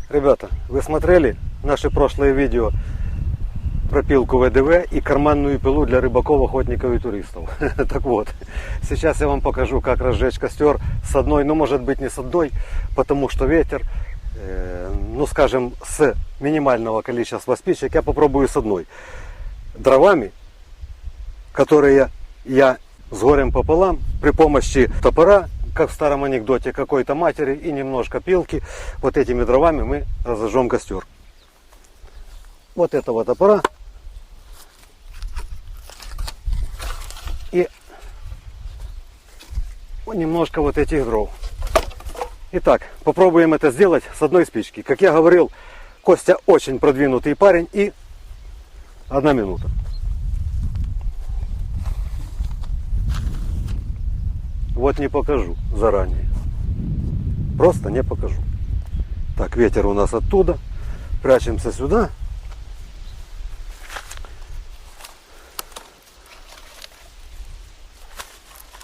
Ребята, вы смотрели наши прошлые видео про пилку ВДВ и карманную пилу для рыбаков, охотников и туристов? Так вот, сейчас я вам покажу, как разжечь костер с одной, ну может быть не с одной, потому что ветер, ну скажем, с минимального количества спичек я попробую с одной. Дровами, которые я с горем пополам при помощи топора, как в старом анекдоте, какой-то матери и немножко пилки, вот этими дровами мы разожжем костер. Вот этого топора и немножко вот этих дров. Итак, попробуем это сделать с одной спички. Как я говорил, Костя очень продвинутый парень, и 1 минута. Вот не покажу заранее. Просто не покажу. Так, ветер у нас оттуда. Прячемся сюда.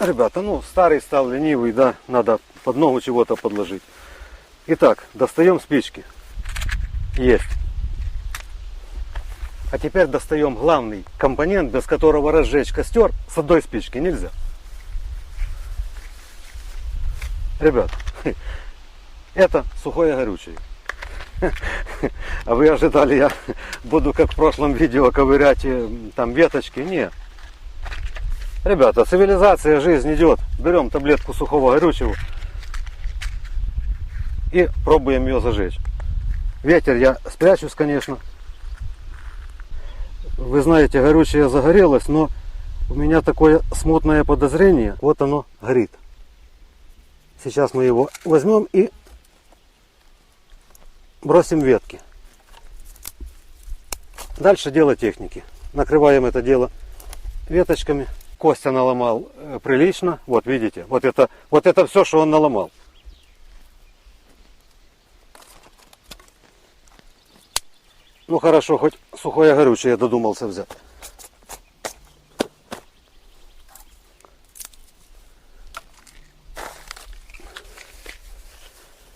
Ребята, ну старый стал ленивый, да, надо под ногу чего-то подложить. Итак, достаем спички. Есть. А теперь достаем главный компонент, без которого разжечь костер с одной спички нельзя. Ребят, это сухое горючее. А вы ожидали, я буду как в прошлом видео ковырять там веточки? Нет. Ребята, цивилизация, жизнь идет. Берем таблетку сухого горючего и пробуем ее зажечь. Ветер я спрячусь, конечно. Вы знаете, горючее загорелось, но у меня такое смутное подозрение. Вот оно горит. Сейчас мы его возьмем и бросим ветки. Дальше дело техники. Накрываем это дело веточками. Костя наломал прилично. Вот видите, вот это все, что он наломал. Ну хорошо, хоть сухое горючее я додумался взять.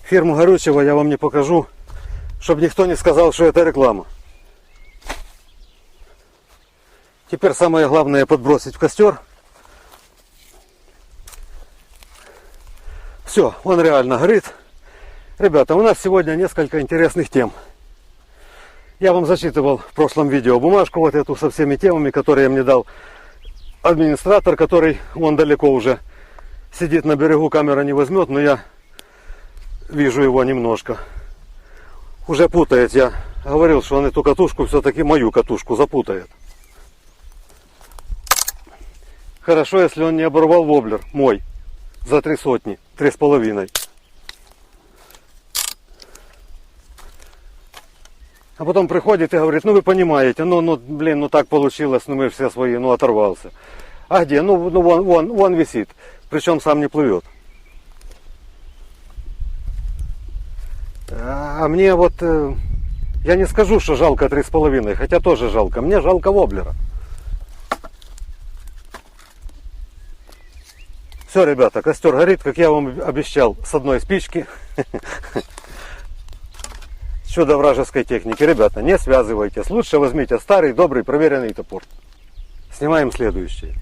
Фирму горючего я вам не покажу, чтобы никто не сказал, что это реклама. Теперь самое главное подбросить в костер. Все, он реально горит. Ребята, у нас сегодня несколько интересных тем. Я вам зачитывал в прошлом видео бумажку вот эту со всеми темами, которые мне дал администратор, который он далеко уже сидит на берегу, камера не возьмет, но я вижу его немножко. Уже путает. Я говорил, что он эту катушку, все-таки мою катушку запутает. Хорошо, если он не оборвал воблер мой за 3 сотни, 3,5. А потом приходит и говорит, ну вы понимаете, блин, ну так получилось, ну мы все свои, ну оторвался. А где? Ну вон висит, причем сам не плывет. А мне вот, я не скажу, что жалко 3,5, хотя тоже жалко. Мне жалко воблера. Все, ребята, костер горит, как я вам обещал, с одной спички. Чудо вражеской техники. Ребята, не связывайтесь. Лучше возьмите старый, добрый, проверенный топор. Снимаем следующий.